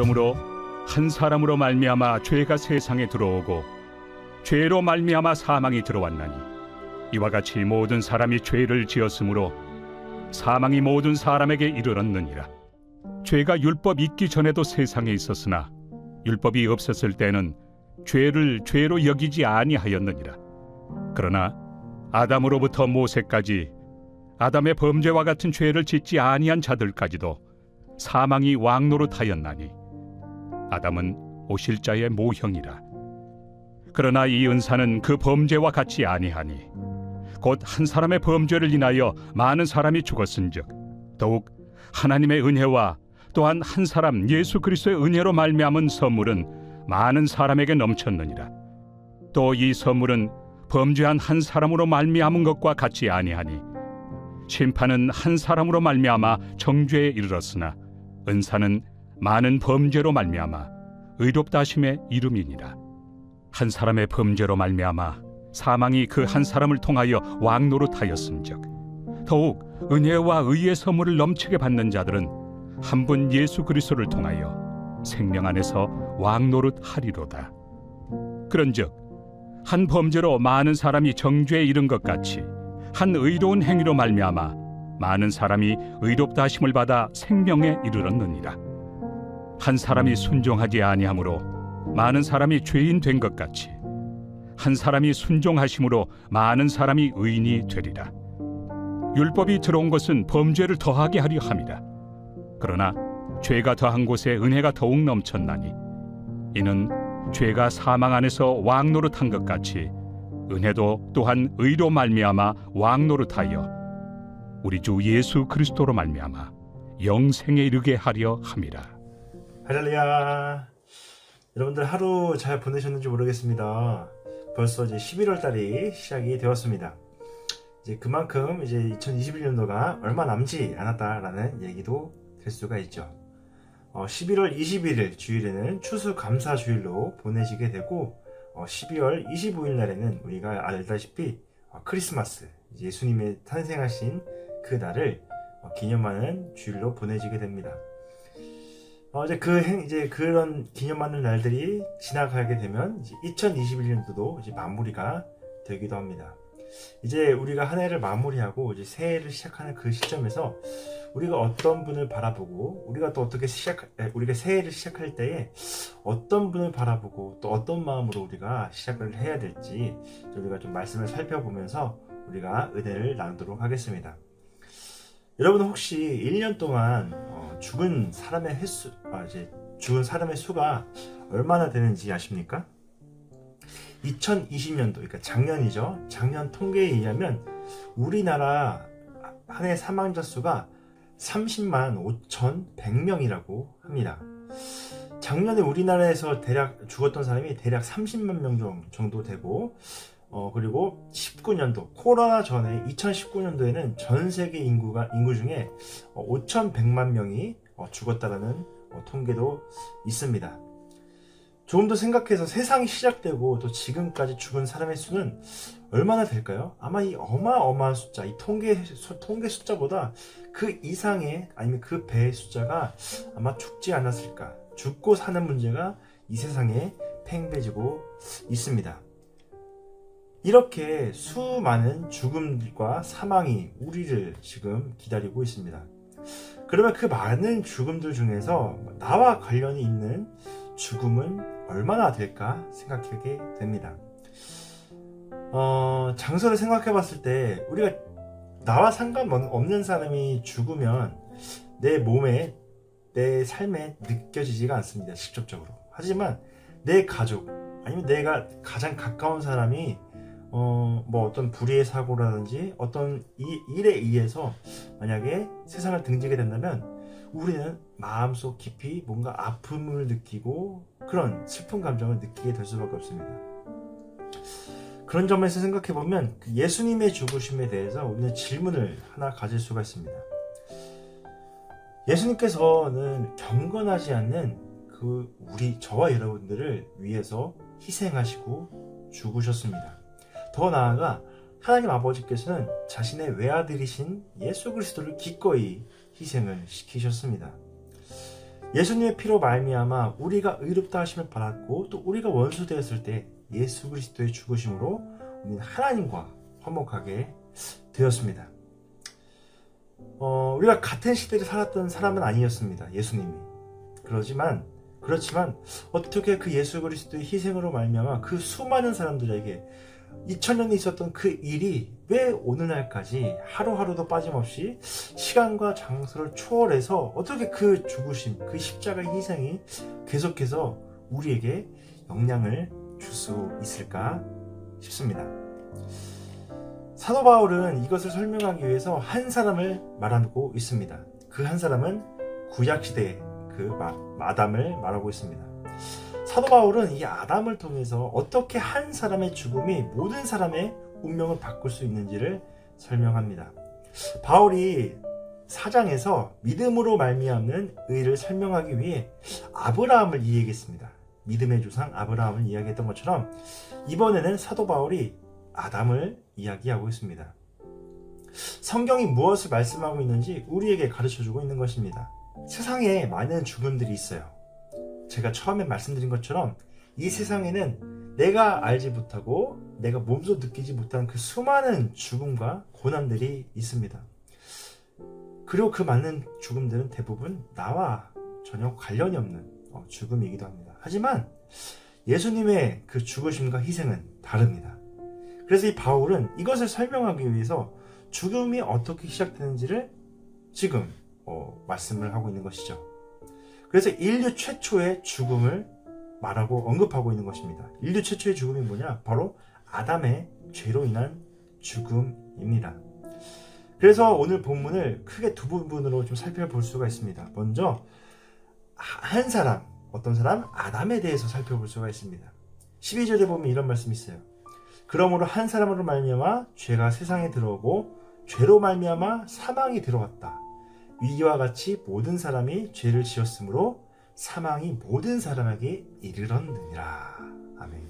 그러므로 한 사람으로 말미암아 죄가 세상에 들어오고 죄로 말미암아 사망이 들어왔나니 이와 같이 모든 사람이 죄를 지었으므로 사망이 모든 사람에게 이르렀느니라. 죄가 율법 있기 전에도 세상에 있었으나 율법이 없었을 때는 죄를 죄로 여기지 아니하였느니라. 그러나 아담으로부터 모세까지 아담의 범죄와 같은 죄를 짓지 아니한 자들까지도 사망이 왕노릇하였나니 아담은 오실 자의 모형이라. 그러나 이 은사는 그 범죄와 같지 아니하니 곧 한 사람의 범죄를 인하여 많은 사람이 죽었은즉 더욱 하나님의 은혜와 또한 한 사람 예수 그리스도의 은혜로 말미암은 선물은 많은 사람에게 넘쳤느니라. 또 이 선물은 범죄한 한 사람으로 말미암은 것과 같지 아니하니 심판은 한 사람으로 말미암아 정죄에 이르렀으나 은사는 많은 범죄로 말미암아 의롭다 하심의 이름이니라. 한 사람의 범죄로 말미암아 사망이 그 한 사람을 통하여 왕노릇하였음즉 더욱 은혜와 의의 선물을 넘치게 받는 자들은 한 분 예수 그리스도를 통하여 생명 안에서 왕노릇하리로다. 그런즉 한 범죄로 많은 사람이 정죄에 이른 것 같이 한 의로운 행위로 말미암아 많은 사람이 의롭다 하심을 받아 생명에 이르렀느니라. 한 사람이 순종하지 아니하므로 많은 사람이 죄인 된 것 같이 한 사람이 순종하심으로 많은 사람이 의인이 되리라. 율법이 들어온 것은 범죄를 더하게 하려 함이라. 그러나 죄가 더한 곳에 은혜가 더욱 넘쳤나니 이는 죄가 사망 안에서 왕노릇한 것 같이 은혜도 또한 의로 말미암아 왕노릇하여 우리 주 예수 그리스도로 말미암아 영생에 이르게 하려 함이라. 할렐루야. 여러분들 하루 잘 보내셨는지 모르겠습니다. 벌써 이제 11월 달이 시작이 되었습니다. 이제 그만큼 이제 2021년도가 얼마 남지 않았다라는 얘기도 될 수가 있죠. 11월 21일 주일에는 추수감사주일로 보내지게 되고 12월 25일 날에는 우리가 알다시피 크리스마스, 예수님의 탄생하신 그 날을 기념하는 주일로 보내지게 됩니다. 이제 그런 기념하는 날들이 지나가게 되면 이제 2021년도도 이제 마무리가 되기도 합니다. 이제 우리가 한 해를 마무리하고 이제 새해를 시작하는 그 시점에서 우리가 어떤 분을 바라보고 우리가 또 어떻게 우리가 새해를 시작할 때에 어떤 분을 바라보고 또 어떤 마음으로 우리가 시작을 해야 될지 우리가 좀 말씀을 살펴보면서 우리가 은혜를 나누도록 하겠습니다. 여러분 혹시 1년 동안 죽은 사람의 수가 얼마나 되는지 아십니까? 2020년도, 그러니까 작년이죠. 작년 통계에 의하면 우리나라 한 해 사망자 수가 30만 5,100명이라고 합니다. 작년에 우리나라에서 대략 죽었던 사람이 대략 30만 명 정도 되고 그리고 19년도 코로나 전에 2019년도에는 전 세계 인구 중에 5,100만 명이 죽었다라는 통계도 있습니다. 조금 더 생각해서 세상이 시작되고 또 지금까지 죽은 사람의 수는 얼마나 될까요? 아마 이 어마어마한 숫자, 이 통계 숫자보다 그 이상의 아니면 그 배의 숫자가 아마 죽지 않았을까. 죽고 사는 문제가 이 세상에 팽배지고 있습니다. 이렇게 수많은 죽음과 사망이 우리를 지금 기다리고 있습니다. 그러면 그 많은 죽음들 중에서 나와 관련이 있는 죽음은 얼마나 될까 생각하게 됩니다. 장소를 생각해 봤을 때 우리가 나와 상관없는 사람이 죽으면 내 몸에 내 삶에 느껴지지가 않습니다. 직접적으로. 하지만 내 가족 아니면 내가 가장 가까운 사람이 어떤 불의의 사고라든지 어떤 일에 의해서 만약에 세상을 등지게 된다면 우리는 마음속 깊이 뭔가 아픔을 느끼고 그런 슬픈 감정을 느끼게 될 수밖에 없습니다. 그런 점에서 생각해보면 예수님의 죽으심에 대해서 우리는 질문을 하나 가질 수가 있습니다. 예수님께서는 경건하지 않는 저와 여러분들을 위해서 희생하시고 죽으셨습니다. 더 나아가 하나님 아버지께서는 자신의 외아들이신 예수 그리스도를 기꺼이 희생을 시키셨습니다. 예수님의 피로 말미암아 우리가 의롭다 하심을 받았고 또 우리가 원수 되었을 때 예수 그리스도의 죽으심으로 우리는 하나님과 화목하게 되었습니다. 우리가 같은 시대를 살았던 사람은 아니었습니다. 예수님이. 그렇지만 어떻게 그 예수 그리스도의 희생으로 말미암아 그 수많은 사람들에게 2000년에 있었던 그 일이 왜 오늘날까지 하루하루도 빠짐없이 시간과 장소를 초월해서 어떻게 그 죽으심, 그 십자가의 희생이 계속해서 우리에게 영향을 줄 수 있을까 싶습니다. 사도 바울은 이것을 설명하기 위해서 한 사람을 말하고 있습니다. 그 한 사람은 구약시대의 그 아담을 말하고 있습니다. 사도 바울은 이 아담을 통해서 어떻게 한 사람의 죽음이 모든 사람의 운명을 바꿀 수 있는지를 설명합니다. 바울이 4장에서 믿음으로 말미암는 의를 설명하기 위해 아브라함을 이야기했습니다. 믿음의 조상 아브라함을 이야기했던 것처럼 이번에는 사도 바울이 아담을 이야기하고 있습니다. 성경이 무엇을 말씀하고 있는지 우리에게 가르쳐주고 있는 것입니다. 세상에 많은 죽음들이 있어요. 제가 처음에 말씀드린 것처럼 이 세상에는 내가 알지 못하고 내가 몸소 느끼지 못한 그 수많은 죽음과 고난들이 있습니다. 그리고 그 많은 죽음들은 대부분 나와 전혀 관련이 없는 죽음이기도 합니다. 하지만 예수님의 그 죽으심과 희생은 다릅니다. 그래서 이 바울은 이것을 설명하기 위해서 죽음이 어떻게 시작되는지를 지금 말씀을 하고 있는 것이죠. 그래서 인류 최초의 죽음을 말하고 언급하고 있는 것입니다. 인류 최초의 죽음이 뭐냐? 바로 아담의 죄로 인한 죽음입니다. 그래서 오늘 본문을 크게 두 부분으로 좀 살펴볼 수가 있습니다. 먼저 한 사람, 어떤 사람? 아담에 대해서 살펴볼 수가 있습니다. 12절에 보면 이런 말씀이 있어요. 그러므로 한 사람으로 말미암아 죄가 세상에 들어오고 죄로 말미암아 사망이 들어왔다. 위기와 같이 모든 사람이 죄를 지었으므로 사망이 모든 사람에게 이르렀느니라. 아멘.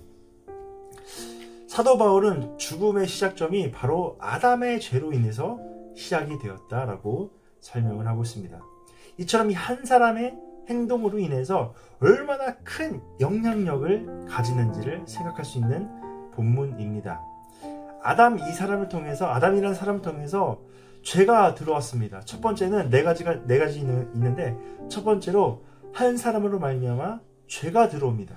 사도 바울은 죽음의 시작점이 바로 아담의 죄로 인해서 시작이 되었다라고 설명을 하고 있습니다. 이처럼 이 한 사람의 행동으로 인해서 얼마나 큰 영향력을 가지는지를 생각할 수 있는 본문입니다. 아담이라는 사람을 통해서 죄가 들어왔습니다. 첫 번째는 네 가지 있는데 첫 번째로 한 사람으로 말미암아 죄가 들어옵니다.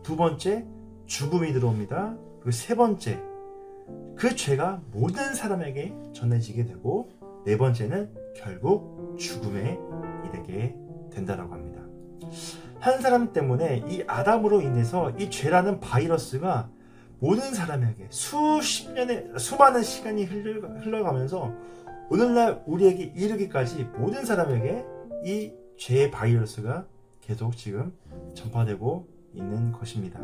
두 번째 죽음이 들어옵니다. 그리고 세 번째 그 죄가 모든 사람에게 전해지게 되고 네 번째는 결국 죽음에 이르게 된다라고 합니다. 한 사람 때문에 이 아담으로 인해서 이 죄라는 바이러스가 모든 사람에게 수많은 시간이 흘러가면서 오늘날 우리에게 이르기까지 모든 사람에게 이 죄의 바이러스가 계속 지금 전파되고 있는 것입니다.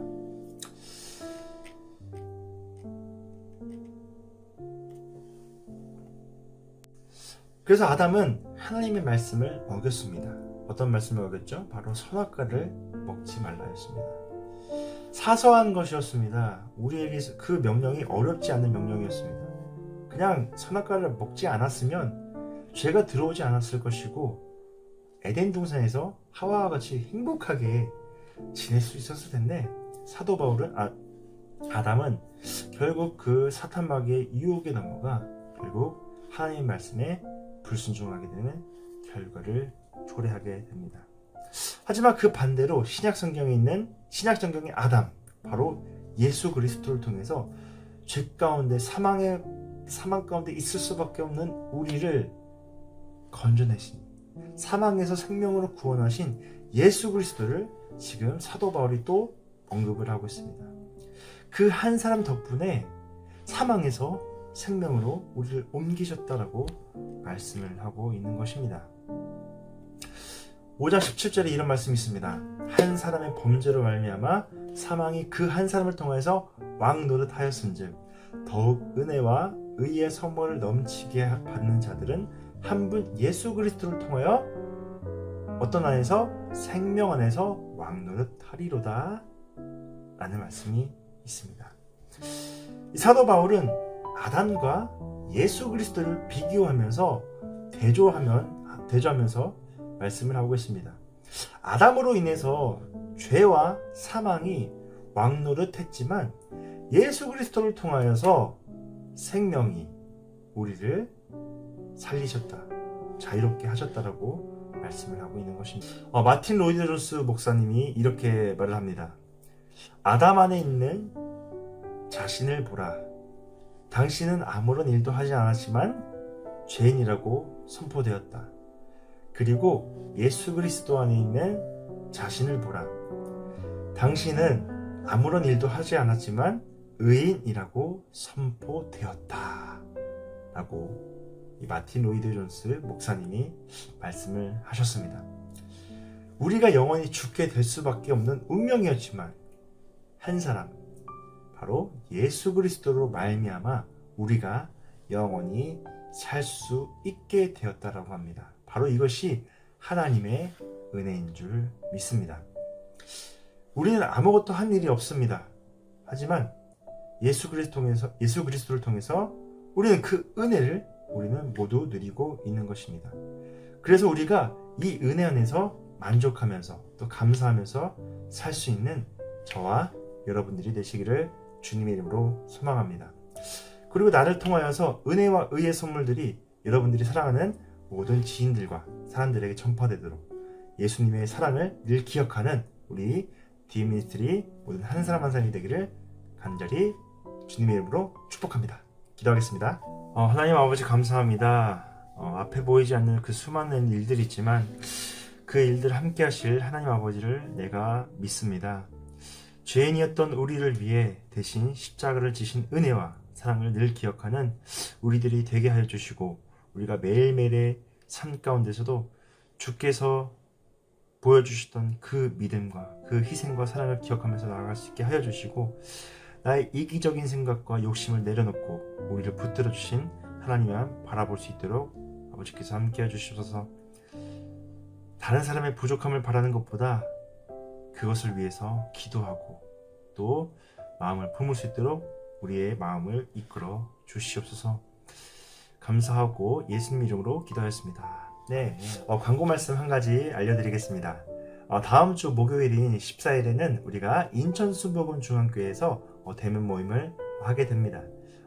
그래서 아담은 하나님의 말씀을 어겼습니다. 어떤 말씀을 어겼죠? 바로 선악과를 먹지 말라였습니다. 사소한 것이었습니다. 우리에게 그 명령이 어렵지 않은 명령이었습니다. 그냥 선악과를 먹지 않았으면 죄가 들어오지 않았을 것이고 에덴 동산에서 하와와 같이 행복하게 지낼 수 있었을 텐데 사도 바울은 아담은 결국 그 사탄 마귀의 유혹에 넘어가 결국 하나님의 말씀에 불순종하게 되는 결과를 초래하게 됩니다. 하지만 그 반대로 신약성경의 아담, 바로 예수 그리스도를 통해서 죄 가운데 사망 가운데 있을 수밖에 없는 우리를 건져내신, 사망에서 생명으로 구원하신 예수 그리스도를 지금 사도 바울이 또 언급을 하고 있습니다. 그 한 사람 덕분에 사망에서 생명으로 우리를 옮기셨다라고 말씀을 하고 있는 것입니다. 5장 17절에 이런 말씀이 있습니다. 한 사람의 범죄로 말미암아 사망이 그 한 사람을 통해서 왕노릇하였은즉 더욱 은혜와 의의 선물을 넘치게 받는 자들은 한 분 예수 그리스도를 통하여 어떤 안에서 생명 안에서 왕노릇하리로다 라는 말씀이 있습니다. 이 사도 바울은 아담과 예수 그리스도를 비교하면서 대조하면서 말씀을 하고 있습니다. 아담으로 인해서 죄와 사망이 왕노릇했지만 예수 그리스도를 통하여서 생명이 우리를 살리셨다, 자유롭게 하셨다라고 말씀을 하고 있는 것입니다. 마틴 로이드 존스 목사님이 이렇게 말을 합니다. 아담 안에 있는 자신을 보라. 당신은 아무런 일도 하지 않았지만 죄인이라고 선포되었다. 그리고 예수 그리스도 안에 있는 자신을 보라. 당신은 아무런 일도 하지 않았지만 의인이라고 선포되었다. 라고 이 마틴 로이드 존스 목사님이 말씀을 하셨습니다. 우리가 영원히 죽게 될 수밖에 없는 운명이었지만 한 사람, 바로 예수 그리스도로 말미암아 우리가 영원히 살 수 있게 되었다라고 합니다. 바로 이것이 하나님의 은혜인 줄 믿습니다. 우리는 아무것도 한 일이 없습니다. 하지만 예수 그리스도를 통해서 우리는 그 은혜를 우리는 모두 누리고 있는 것입니다. 그래서 우리가 이 은혜 안에서 만족하면서 또 감사하면서 살 수 있는 저와 여러분들이 되시기를 주님의 이름으로 소망합니다. 그리고 나를 통하여서 은혜와 의의 선물들이 여러분들이 사랑하는 모든 지인들과 사람들에게 전파되도록 예수님의 사랑을 늘 기억하는 우리 디미니스트리 모든 한 사람 한 사람이 되기를 간절히 주님의 이름으로 축복합니다. 기도하겠습니다. 하나님 아버지 감사합니다. 앞에 보이지 않는 그 수많은 일들이 있지만 그 일들 함께 하실 하나님 아버지를 내가 믿습니다. 죄인이었던 우리를 위해 대신 십자가를 지신 은혜와 사랑을 늘 기억하는 우리들이 되게 하여 주시고 우리가 매일매일의 삶 가운데서도 주께서 보여주셨던 그 믿음과 그 희생과 사랑을 기억하면서 나아갈 수 있게 하여 주시고 나의 이기적인 생각과 욕심을 내려놓고 우리를 붙들어 주신 하나님만 바라볼 수 있도록 아버지께서 함께 해주시옵소서. 다른 사람의 부족함을 바라는 것보다 그것을 위해서 기도하고 또 마음을 품을 수 있도록 우리의 마음을 이끌어 주시옵소서. 감사하고 예수님 이름으로 기도하였습니다. 네, 광고 말씀 한 가지 알려드리겠습니다. 다음 주 목요일인 14일에는 우리가 인천 순복음 중앙교회에서 대면 모임을 하게 됩니다.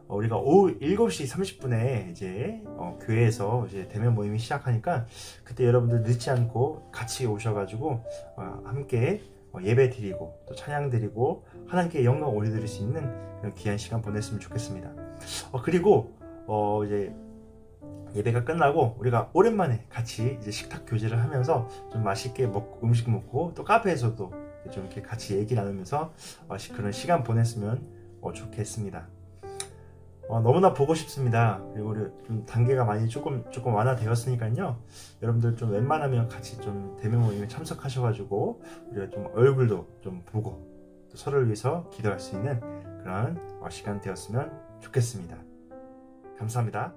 우리가 오후 7시 30분에 이제 교회에서 이제 대면 모임이 시작하니까 그때 여러분들 늦지 않고 같이 오셔가지고 함께 예배 드리고 또 찬양 드리고 하나님께 영광 올려드릴 수 있는 그런 귀한 시간 보냈으면 좋겠습니다. 그리고 이제 예배가 끝나고 우리가 오랜만에 같이 이제 식탁 교제를 하면서 좀 맛있게 음식 먹고 또 카페에서도 좀 이렇게 같이 얘기 나누면서 그런 시간 보냈으면 좋겠습니다. 너무나 보고 싶습니다. 그리고 우리 좀 단계가 많이 조금 완화되었으니까요. 여러분들 좀 웬만하면 같이 좀 대면 모임에 참석하셔가지고 우리가 좀 얼굴도 좀 보고 또 서로를 위해서 기도할 수 있는 그런 시간 되었으면 좋겠습니다. 감사합니다.